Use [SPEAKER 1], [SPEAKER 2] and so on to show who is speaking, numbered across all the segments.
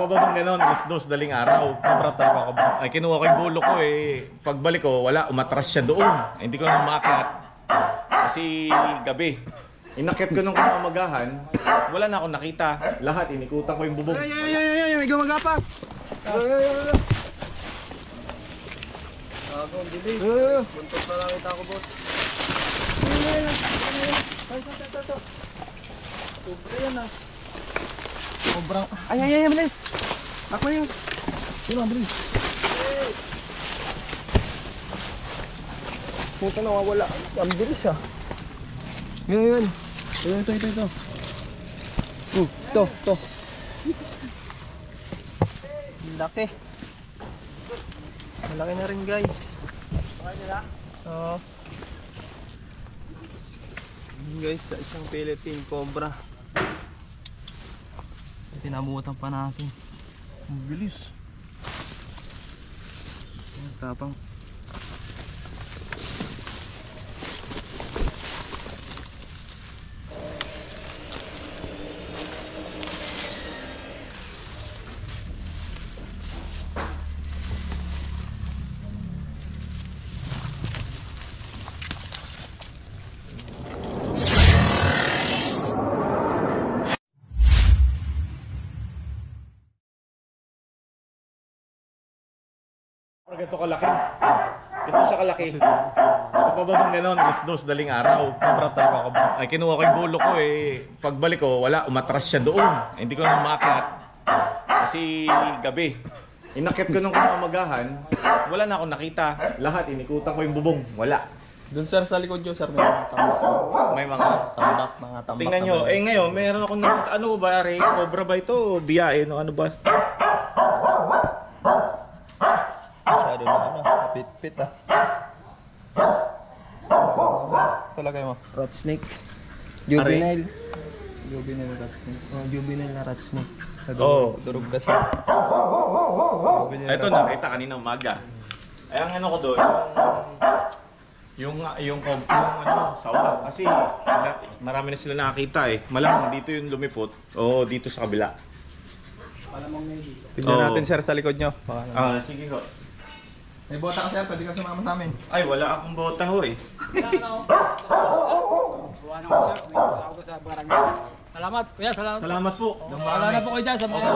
[SPEAKER 1] Pagbabang ganon, alas 2, daling araw. Ay, kinuha ko yung bulok ko eh. Pagbalik ko, wala, umatras siya doon. Hindi ko na umakyat. Kasi gabi. Inakyat ko nung kumamagahan, wala na akong nakita. Lahat, inikutan ko yung bubong.
[SPEAKER 2] Ay, may gumagapa! Ang bilis. Buntot na lang kita ko, boss. Sobra yan ah. Sobrang... Ay, bilis! Ako yun. Sino, bilis? Puta na, wala. Ang bilis ah. Yun. Ito. Ito. Laki. Malaki na rin, guys. Okay nila? Oo. Guys, sa isang Philippine Cobra. Tinabutan pa natin. Ang bilis. Tapang.
[SPEAKER 1] Ganito kalaki. Ito siya kalaki. Pagbabang ganon, alas 2, daling araw. Ay, kinuha ko yung bulok ko eh. Pagbalik ko, wala, umatras siya doon. Hindi ko na umakyat. Kasi gabi. Inakyat ko nung kumamagahan, wala na akong nakita. Lahat, inikutan ko yung bubong. Wala.
[SPEAKER 2] Doon sir, sa likod nyo sir, may mga tambak.
[SPEAKER 1] May mga
[SPEAKER 2] tambak.
[SPEAKER 1] Tingnan nyo. Eh ngayon, meron akong nakita. Ano ba, Ray? Cobra ba ito? Biyain o ano ba?
[SPEAKER 3] Masyado na pit ah. Palagay mo.
[SPEAKER 2] Rat snake. Juvenile rat snake. Oh, juvenile na rat snake.
[SPEAKER 3] Durog na siya.
[SPEAKER 1] Ito nakita kanina umaga. Ay ang ano ko doon, yung sawa. Kasi marami na sila nakakita eh. Malamang dito yung lumipot. Oo, dito sa kabila.
[SPEAKER 2] Malamang may dito. Tignan natin sir sa likod nyo.
[SPEAKER 1] Sige ko.
[SPEAKER 3] May bota ka sir, pwede ka sumama sa amin.
[SPEAKER 1] Ay, wala akong bota ho eh.
[SPEAKER 4] Wala ako sa barangay. Salamat, kuya.
[SPEAKER 1] Salamat po.
[SPEAKER 4] Wala na po kayo dyan sa mga...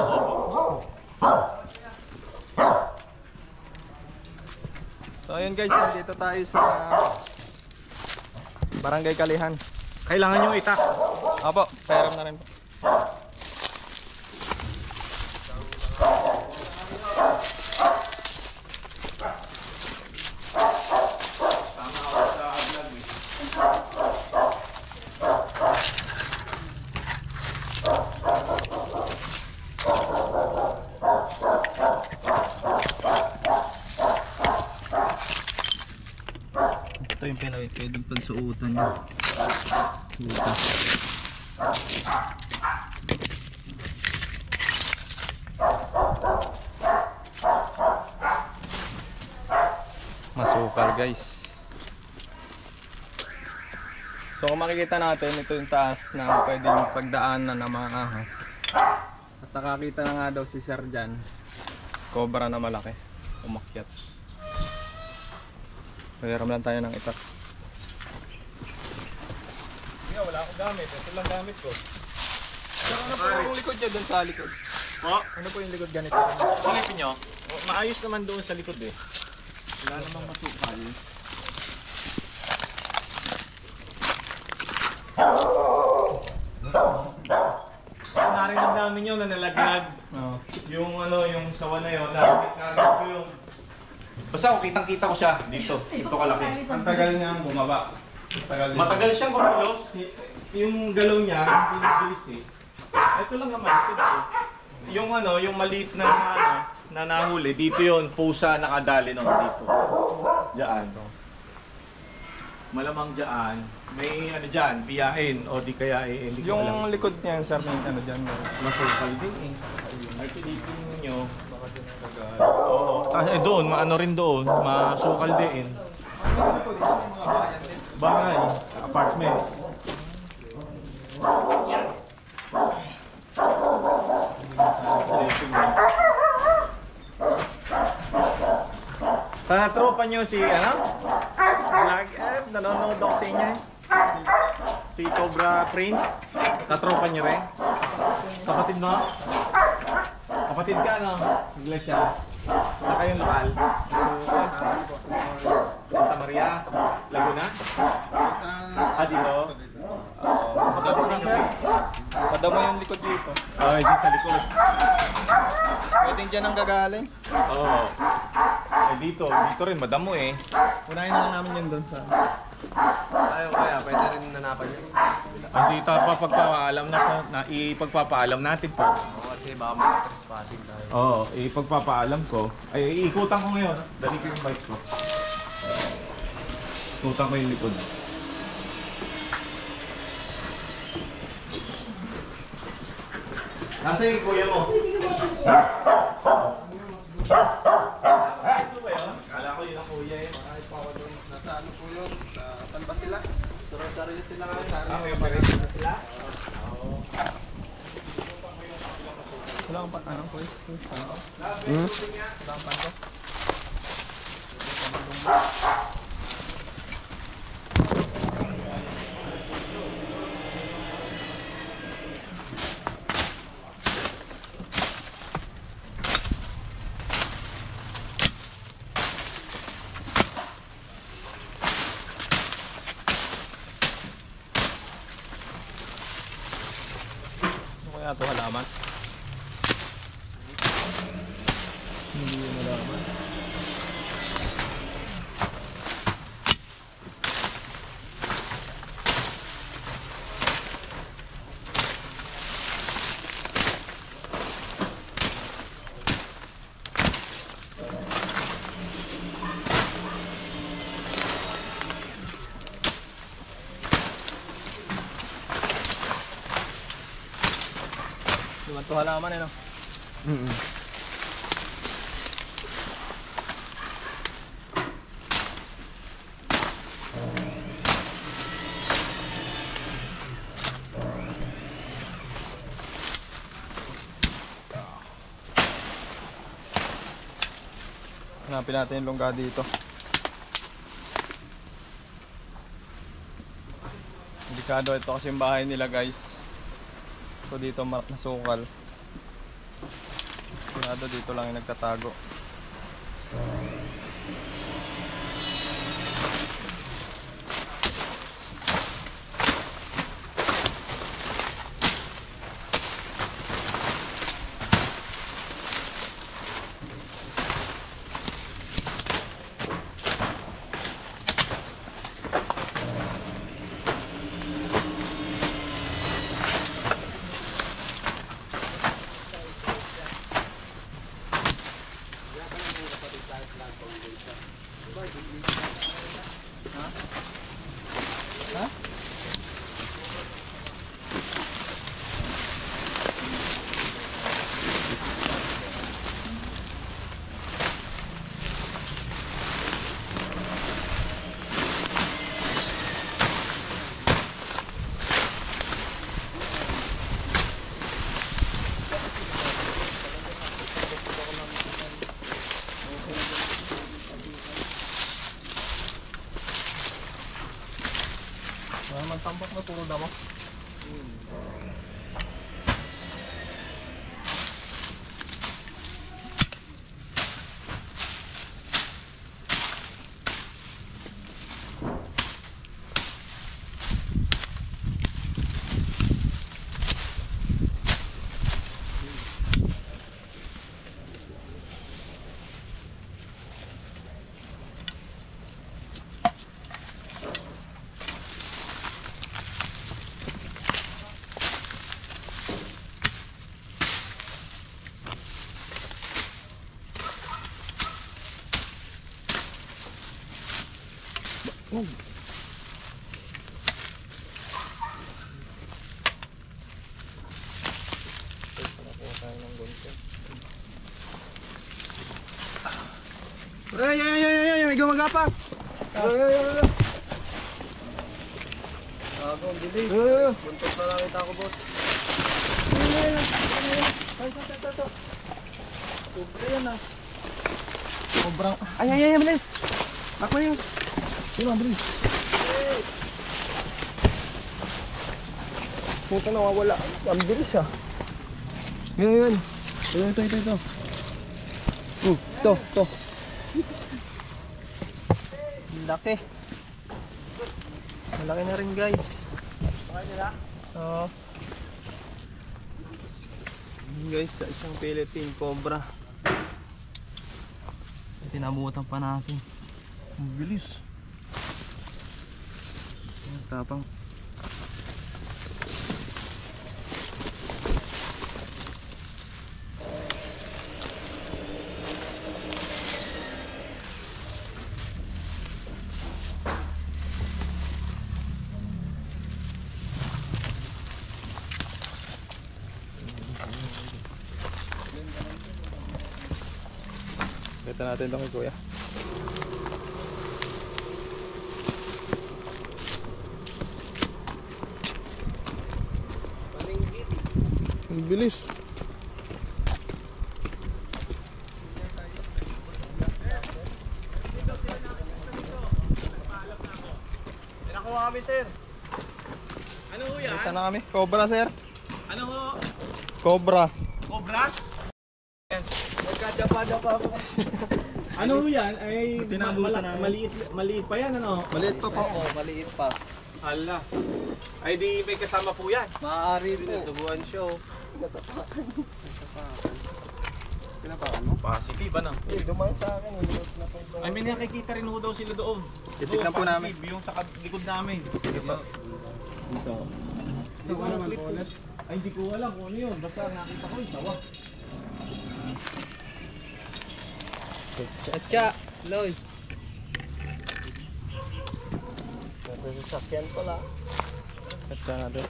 [SPEAKER 3] So ayun guys, nandito tayo sa Barangay Kalihan.
[SPEAKER 1] Kailangan nyo itak.
[SPEAKER 3] Opo, pairam na rin po. Ito yung pwedeng pagsuotan niya. Masukal guys. So kung makikita natin, ito yung taas na pwedeng pagdaanan ng mga ahas. At nakakita na nga daw si Sir dyan, cobra na malaki umakyat. Pagkaram lang tayo ng itak.
[SPEAKER 1] Wala akong gamit. Ito lang gamit ko.
[SPEAKER 3] So, ano po yung likod niya doon sa likod?
[SPEAKER 1] Po?
[SPEAKER 3] Ano po yung likod ganito?
[SPEAKER 1] Silipin nyo. Maayos naman doon sa likod eh. Wala namang masukal. Narinig namin yun na nalaglag. Yung sawa na yun. Narinig ko yung... Basta kitang-kita ko siya dito. Dito kalaki.
[SPEAKER 3] Ang tagal niya ang bumaba.
[SPEAKER 1] Matagal siyang kumilos. Yung galaw niya, bilis-bilis eh. Ito lang naman. Ito. Yung maliit na nahuli. Dito yun. Pusa nakadali nung dito. Diyan. Malamang diyan. May diyan, biyahin. O di kaya hindi ko alam.
[SPEAKER 3] Yung likod niya, sir, may dyan.
[SPEAKER 1] Masukal din eh. Ay, silipin nyo. Baka din nagagad. Oo. Doon, maano rin doon. Masukal din. Bahay. Apartment. Silipin nyo. Sa tropa nyo si nanonood ako sa inyo eh. Si Cobra Prince. Katropa nyo rin. Kapatid mo? Kapatid ka no? Iglesia. Sa kayong lokal? Santa Maria? Laguna? Dito?
[SPEAKER 3] Padamo na sir. Padamo yung likod dito.
[SPEAKER 1] Ay, dito sa likod.
[SPEAKER 3] Pwedeng dyan ang gagaling.
[SPEAKER 1] Oo. Dito rin, madamo eh.
[SPEAKER 3] Unahin na lang namin yun doon sa... Ayaw kaya, pwede rin nanapan yun.
[SPEAKER 1] Hindi pagpapaalam na ipagpapaalam natin po.
[SPEAKER 3] Kasi baka mag-trespassing tayo.
[SPEAKER 1] Oo, ipagpapaalam ko. Ay, iikutan ko ngayon. Dali ko yung bike ko. Ikutan ko yung likod. Nasa yung kuya mo? Ito ba yun? Kala ko yun ang kuya eh.
[SPEAKER 3] Nasa ano po yun? Saan ba sila? Sarili sila ngayon.
[SPEAKER 1] May operation na sila?
[SPEAKER 3] Wala akong anong quiz? Wala akong panto? Ano kaya ito halaman? Hindi yun malaman. Diba ito halaman eh no? Hanapin natin yung lungga dito. Delikado ito kasi yung bahay nila guys. So dito nasukal. Sigurado dito lang yung nagtatago. Tambak na puro damo. Ay, may gumagapang. Ako, bilis. Buntot na lang kita ako, boss. Ay, ito. Sobre yan ah.
[SPEAKER 2] Sobrang... Ay, bilis! Ako yung... Sino, bilis? Puta, nawawala. Ang bilis ah. Yun. Ito. Ito. Laki. Malaki na rin, guys. Okay nila? Oo. Guys, sa isang Philippine Cobra. Tinabutan pa natin. Ang bilis. Ang tapang. Kita natin ito kay Kuya. Ang bilis.
[SPEAKER 1] Nakuha kami, sir. Ano ho yan?
[SPEAKER 2] Kita na kami. Cobra, sir.
[SPEAKER 1] Ano ho?
[SPEAKER 2] Cobra.
[SPEAKER 1] Cobra?
[SPEAKER 2] Nagkadapa-dapa po.
[SPEAKER 1] Ano ho yan? Ay,
[SPEAKER 2] Tinabutan namin.
[SPEAKER 1] maliit pa yan, ano?
[SPEAKER 2] Maliit pa po.
[SPEAKER 4] Oo, maliit pa.
[SPEAKER 1] Hala. Ay, di may kasama po yan.
[SPEAKER 4] Maaari po.
[SPEAKER 2] Tubuan siya oh. Pinapakan mo?
[SPEAKER 1] Positive, ano?
[SPEAKER 2] Dumaan sa akin. Na po ito.
[SPEAKER 1] Ay, may nakikita rin ho daw sila doon.
[SPEAKER 2] Titignan po namin.
[SPEAKER 1] Yung sa likod namin. Dito.
[SPEAKER 2] Ito naman po ulit.
[SPEAKER 1] Ay, hindi ko alam kung ano yun. Basta nakita ko yung tawa.
[SPEAKER 4] Atcha, Loy.
[SPEAKER 2] Nasa sasakyan pala. Kata natin.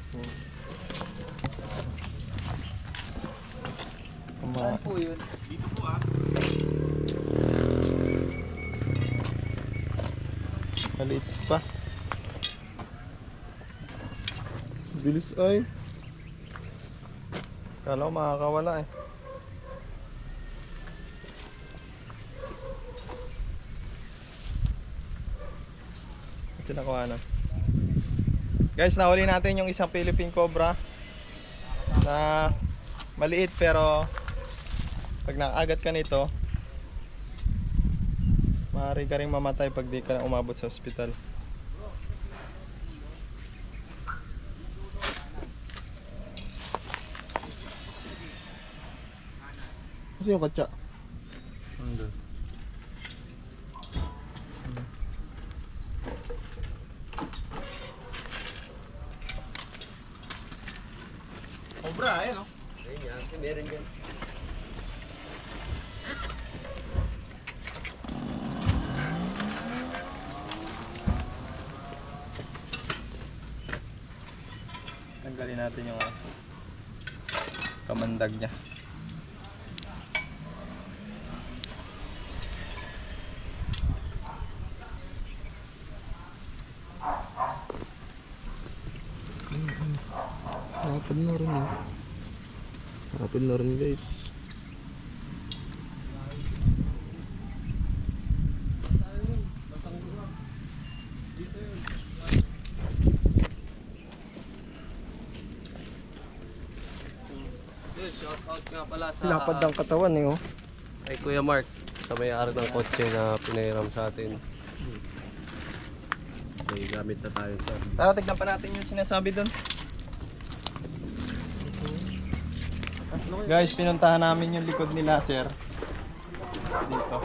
[SPEAKER 4] Saan po yun?
[SPEAKER 1] Dito po ah.
[SPEAKER 2] Maliit pa. Bilis ay. Kala ko makakawala eh. Ito nakuha na. Guys, nahuli natin yung isang Philippine Cobra na maliit pero pag nakagat ka nito maaari ka ring mamatay pag di ka umabot sa ospital. Kasi yung katsa andun.
[SPEAKER 1] Cobra, ayan oh.
[SPEAKER 4] Meron dyan.
[SPEAKER 2] Tanggalin natin yung kamandag niya. Rapid na rin eh. Rapid na rin guys.
[SPEAKER 3] Shout out nga pala sa
[SPEAKER 2] Lapad ang katawan eh oh.
[SPEAKER 3] kay Kuya Mark sa may-ari ng kotse na pinahiram sa atin. May gamit na tayo sa...
[SPEAKER 2] Tara, tignan pa natin yung sinasabi doon. Guys, pinuntahan namin yung likod nila, sir. Dito.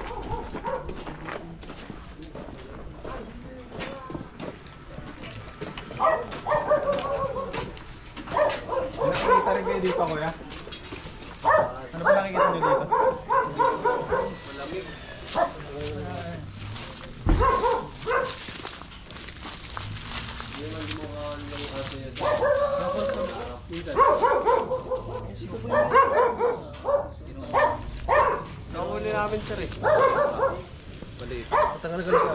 [SPEAKER 2] Nakikita rin kayo dito, kuya? Ano ba nakikita nyo dito?
[SPEAKER 3] Malamig. Yun ang gumukhaan ng aso niya.
[SPEAKER 2] Nakahuli namin, sir eh.
[SPEAKER 3] Maliit.
[SPEAKER 2] Patangal ka lang.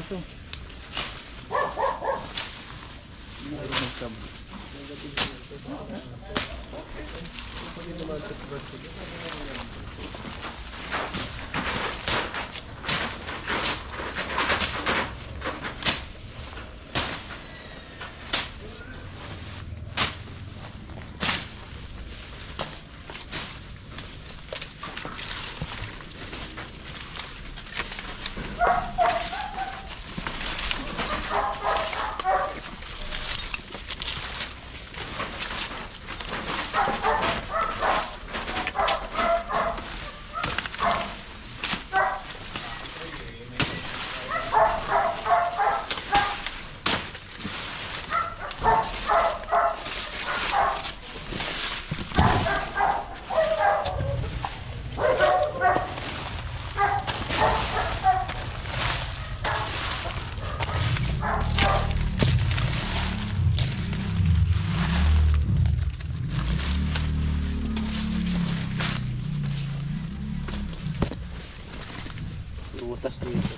[SPEAKER 2] aso. Butas dito.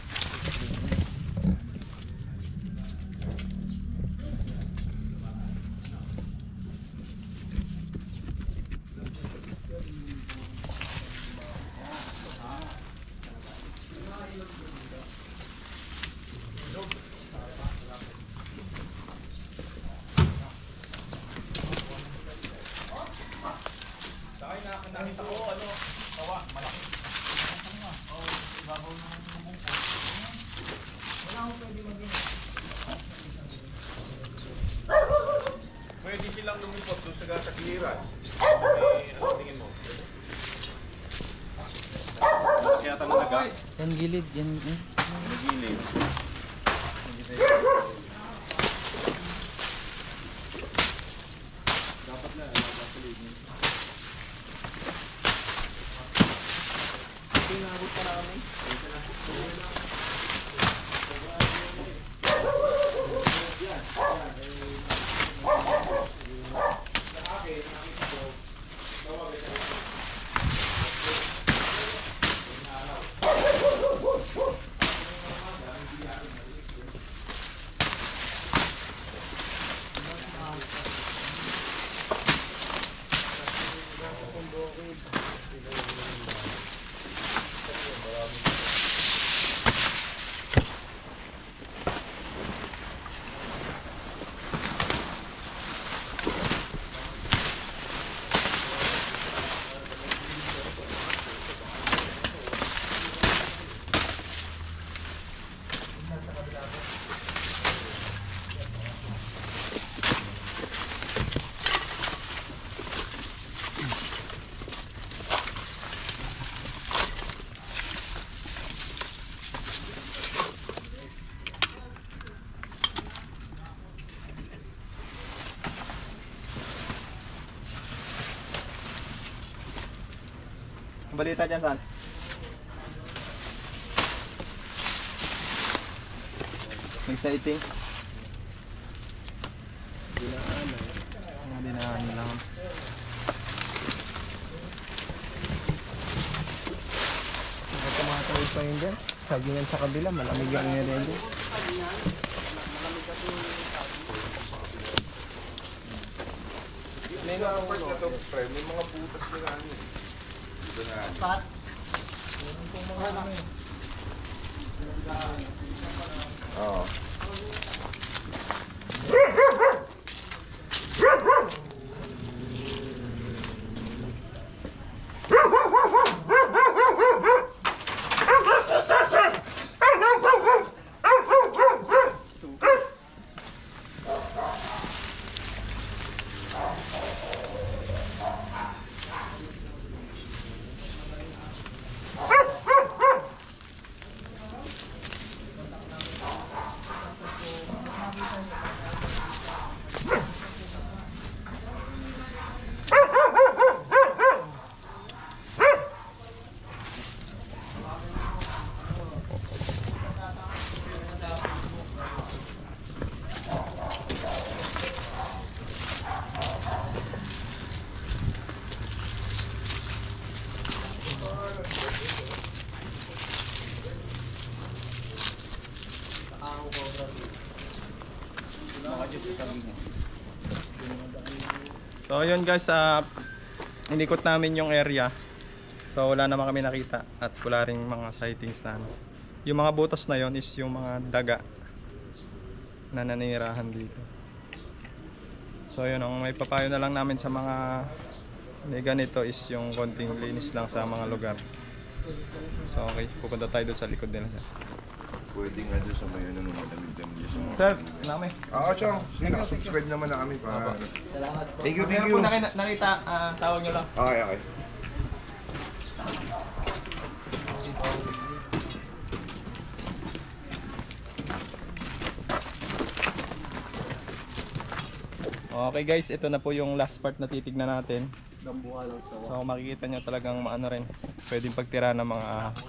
[SPEAKER 1] Pwede silang lumipot doon sa clearance. Ano tingin mo? Kaya tanong naga.
[SPEAKER 2] Yan gilid, yan.
[SPEAKER 1] Nagilid.
[SPEAKER 2] Balita dyan saan? May sighting. Dinaan lang. Tumatawid pa yun dyan. Sagingan sa kabila, malamig ang area dyan.
[SPEAKER 5] May mga part na to, pre. May mga butas na ano. Dito na ano. Oo.
[SPEAKER 3] So yun guys, inikot namin yung area. So wala naman kami nakita at wala ring mga sightings na ano. Yung mga butas na yon is yung mga daga na nanirahan dito. So yun, ang may papayo na lang namin sa mga may ganito is yung konting linis lang sa mga lugar. So okay, pupunta tayo doon sa likod nila sir.
[SPEAKER 5] Pwede nga doon sa may ano nung madamid-damid dyan sa mga...
[SPEAKER 3] Sir, namin.
[SPEAKER 5] Oo, Chong. Sige, nakasubscribe naman na kami para...
[SPEAKER 4] Salamat po.
[SPEAKER 5] Thank you, thank
[SPEAKER 3] Kung
[SPEAKER 5] you.
[SPEAKER 3] nakita, tawag nyo lang.
[SPEAKER 5] Okay, okay.
[SPEAKER 3] Okay guys, ito na po yung last part na titignan natin. So makikita nyo talagang maano rin, pwedeng pagtira ng mga ahas.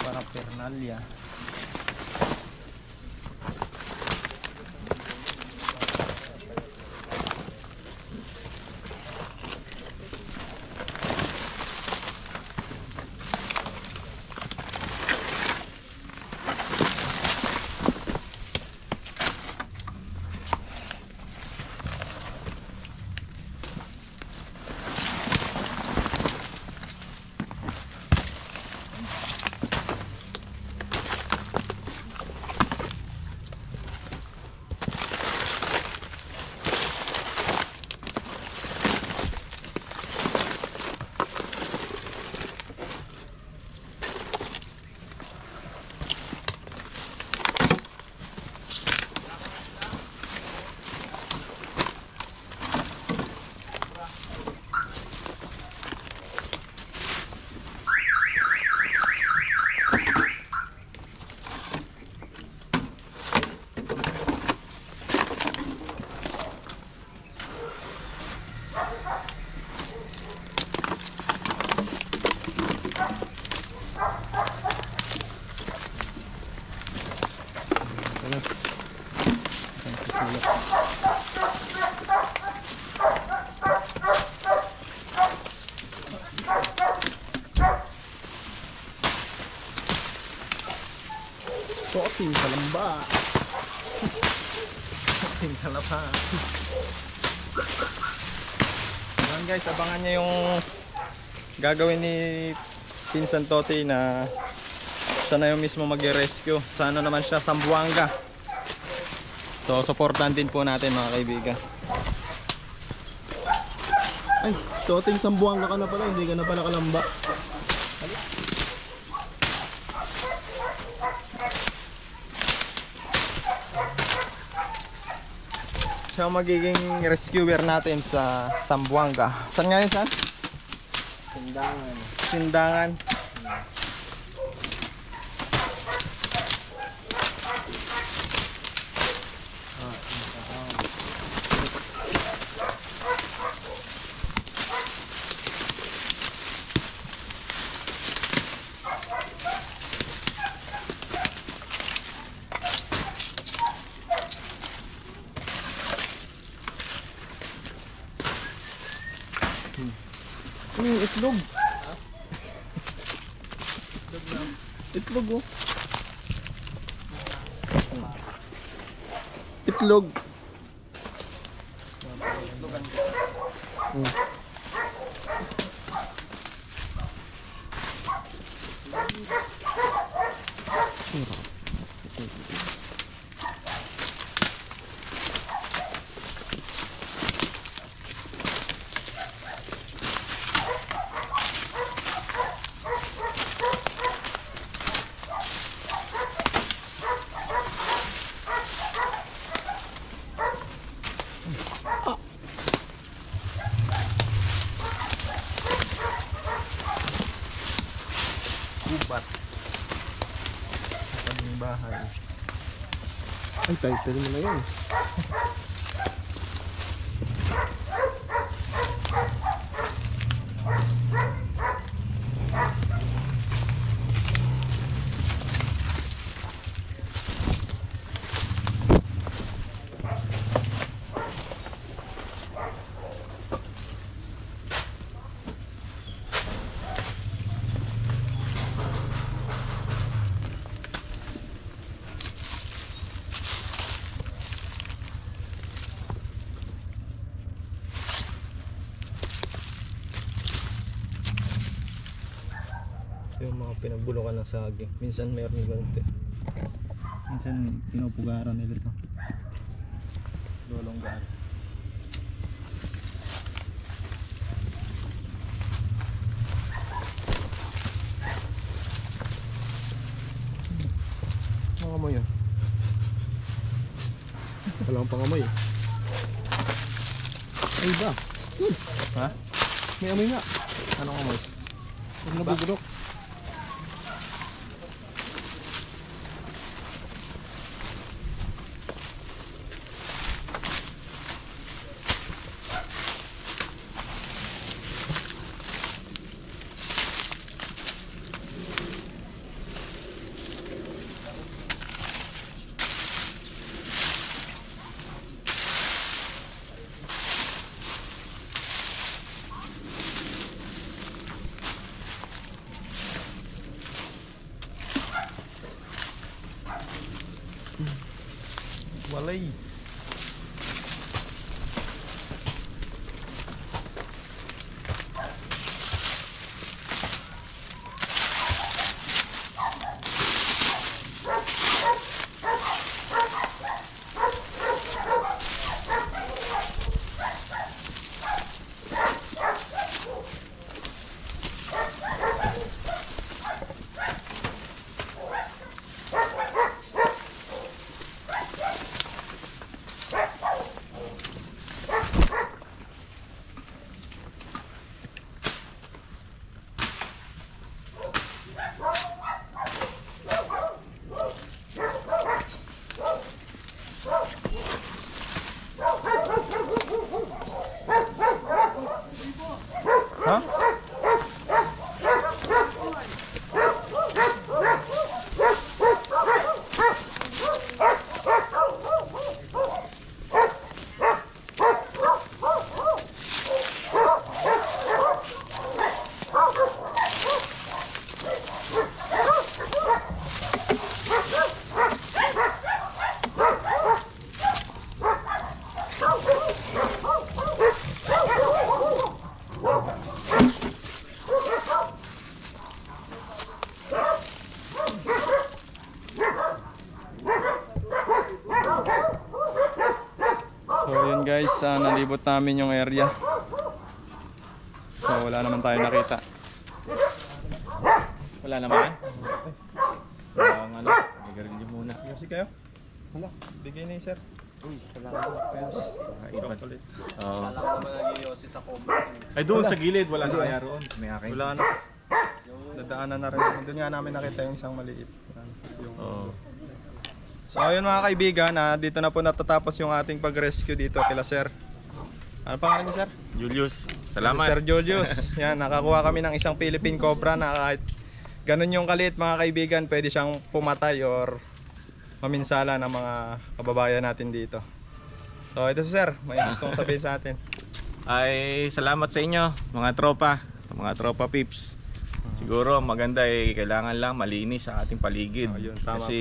[SPEAKER 3] Paraphernalia. Soting kalamba. Soting kalapa. Ayan guys, abangan nyo yung gagawin ni Pinsan Toti na siya na yung mismo mag-rescue. Sana naman siya, Zamboanga. So, supportan din po natin mga kaibigan.
[SPEAKER 2] Ay, Toting Zamboanga ka na pala, hindi ka na pala kalamba.
[SPEAKER 3] Siya ang magiging rescuer natin sa Zamboanga. Saan nga yun, saan?
[SPEAKER 4] Sindangan.
[SPEAKER 3] Sindangan.
[SPEAKER 2] Itlog. Itlog oh. Itlog.
[SPEAKER 3] Gubat. Sa kaming bahay.
[SPEAKER 2] Ay, title mo na yun.
[SPEAKER 3] yung mga pinagbulukan ng saging. Minsan meron yung ganito. Minsan pinupugaran nila ito. Lolonggaan. Mga mo yun.
[SPEAKER 2] Wala akong pangamoy. Ay ba?
[SPEAKER 3] Ha?
[SPEAKER 2] May amoy nga.
[SPEAKER 3] Anong amoy?
[SPEAKER 2] Huwag nabubulok.
[SPEAKER 3] Walay. Ha? So yun guys, nalibot namin yung area. So wala naman tayo nakita.
[SPEAKER 1] Wala naman. Ang ano, nagarilyo muna.
[SPEAKER 3] Kasi kayo? Wala. Bigay na yun sir. Chocolate.
[SPEAKER 1] Oo.
[SPEAKER 2] naman nag-iossi sa cobra.
[SPEAKER 1] Ay doon sa gilid, wala na kaya roon. May akin.
[SPEAKER 3] Wala na. Dadaanan na rin. Doon nga namin nakita yung isang maliit. Yung...
[SPEAKER 1] Oo.
[SPEAKER 3] So ayun mga kaibigan, dito na po natatapos yung ating pag-rescue dito kila sir. Ano pangalan niyo sir?
[SPEAKER 1] Julius, salamat.
[SPEAKER 3] Sir Julius. Yan, nakakuha kami ng isang Philippine Cobra na kahit ganun yung kalit mga kaibigan, pwede siyang pumatay or maminsala ng mga kababayan natin dito. So ito si sir, may gustong sabihin sa atin.
[SPEAKER 1] Ay salamat sa inyo, mga tropa peeps. Siguro ang maganda kailangan lang malinis sa ating paligid.
[SPEAKER 3] Oh, yun, tama
[SPEAKER 1] Kasi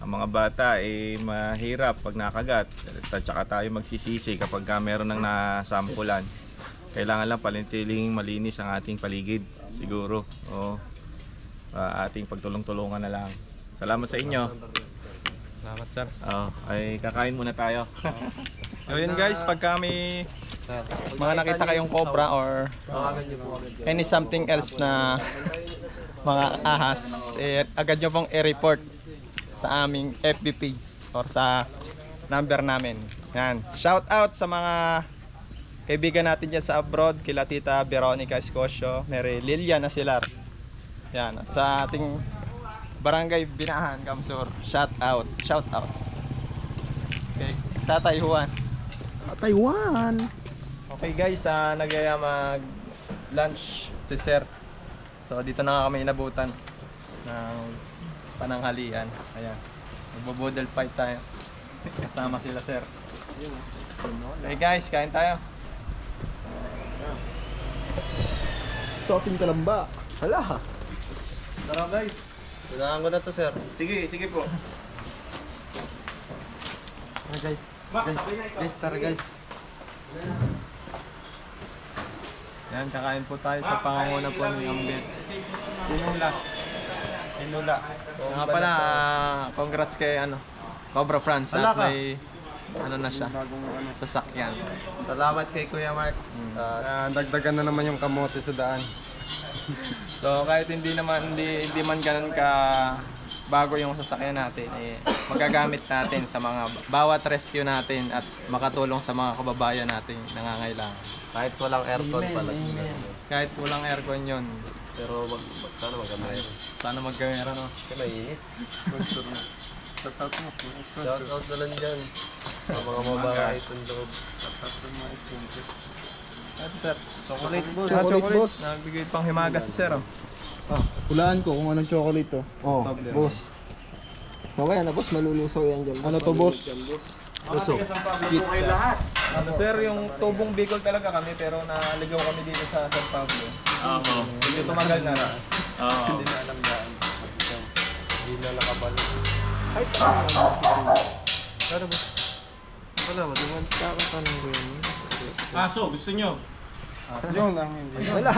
[SPEAKER 1] ang mga bata mahirap pag nakagat. At saka tayo magsisisi kapag meron ng nasampulan. Kailangan lang palintiling malinis ang ating paligid. Siguro. Oo. Ating pagtulong-tulungan na lang. Salamat sa inyo.
[SPEAKER 3] Salamat sir.
[SPEAKER 1] Ay kakain muna tayo.
[SPEAKER 3] So yun guys, pag kami mga nakita kayong cobra or any something else na mga ahas, agad nyo pong i-report sa aming FB page or sa number namin. Yan. Shout out sa mga kaibigan natin dyan sa abroad, kila Tita Veronica Escocio, Mary Lilian Asilar. Yan. At sa ating Barangay Binahan, Kamsur, shout out. Okay, Tatay Juan.
[SPEAKER 2] Taiwan!
[SPEAKER 3] Okay guys, nagyaya mag lunch si Sir. So dito na nga kami inabutan ng pananghalian. Ayan. Magbo-bodle fight tayo. Kasama sila Sir. Okay guys, kain tayo.
[SPEAKER 2] Ito ating talamba. Hala!
[SPEAKER 3] Tara guys. Kailangan ko na to Sir.
[SPEAKER 1] Sige po.
[SPEAKER 2] Tara guys. Guys, tara guys.
[SPEAKER 3] Yan, kakain po tayo sa pangunguna po ni Ambit. Inula.
[SPEAKER 2] Nga pala, congrats kay Cobra France at may na siya, sasakyan.
[SPEAKER 6] Salamat kay Kuya Mark.
[SPEAKER 3] Dagdagan na naman yung kamote sa daan.
[SPEAKER 2] So kahit hindi man ganun ka bago yung sasakyan natin, magagamit natin sa mga bawat rescue natin at makatulong sa mga kababayan natin nangangailangan.
[SPEAKER 6] Kahit walang aircon pala.
[SPEAKER 2] Kahit walang aircon yun,
[SPEAKER 6] Pero sana maganda.
[SPEAKER 2] sana magkamera no.
[SPEAKER 6] Kasi mainit. Shoutout na lang dyan. Sa mga mabahay itong loob.
[SPEAKER 2] At sir,
[SPEAKER 6] Chocolate boss.
[SPEAKER 3] Chocolate boss.
[SPEAKER 2] nagbigay pang himagas si sir.
[SPEAKER 3] Hulaan ko kung anong chocolate to.
[SPEAKER 7] Oh, boss. Mamaya na boss, malulusaw yan dyan.
[SPEAKER 3] Ano to, boss?
[SPEAKER 2] Sir, yung tubong Bicol talaga kami pero naligaw kami dito sa San Pablo.
[SPEAKER 1] Oo.
[SPEAKER 2] Hindi tumagal na lang.
[SPEAKER 1] Oo.
[SPEAKER 3] Hindi na alam daan. Hindi na nakabal.
[SPEAKER 7] Wala, maduman ka ka tanong ko yun.
[SPEAKER 1] Aso, gusto nyo?
[SPEAKER 3] Yun ang hindi.
[SPEAKER 7] Wala,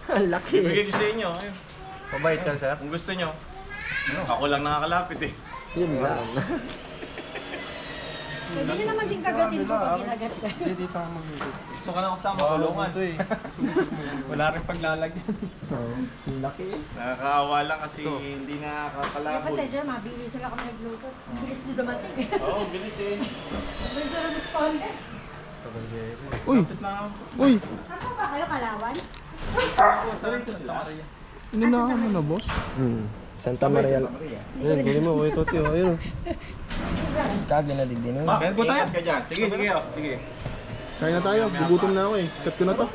[SPEAKER 7] ang laki.
[SPEAKER 1] Ibigay ko sa inyo. Ayun.
[SPEAKER 6] Pabait ka, sir.
[SPEAKER 1] Kung gusto nyo. Ako lang nakakalapit eh.
[SPEAKER 7] Yun lang.
[SPEAKER 8] Pwede nyo naman din kagatin po pag ginagat ka.
[SPEAKER 3] Hindi dito ako mag-gusto.
[SPEAKER 2] So ka na kasama kulungan. Wala rin paglalagyan.
[SPEAKER 7] Ang laki.
[SPEAKER 1] Nakakaawa lang kasi hindi nakakalapot.
[SPEAKER 8] Kasi dyan, mabili sila kami nagluto. Ang bilis nyo dumating.
[SPEAKER 1] Oo, bilis eh.
[SPEAKER 8] Bilis nyo responder.
[SPEAKER 3] Uy! Uy!
[SPEAKER 8] Ano ba kayo, Kalawan?
[SPEAKER 3] Ininaan mo na, boss?
[SPEAKER 7] Santa Maria. Ayun, gawin mo, kuya Toti. Ayun. Kagi na din.
[SPEAKER 1] Kaya po tayo. Ka dyan. Sige, sige. Oh. Sige.
[SPEAKER 3] Kaya na tayo. Gugutom na ako eh. Cut ko na to.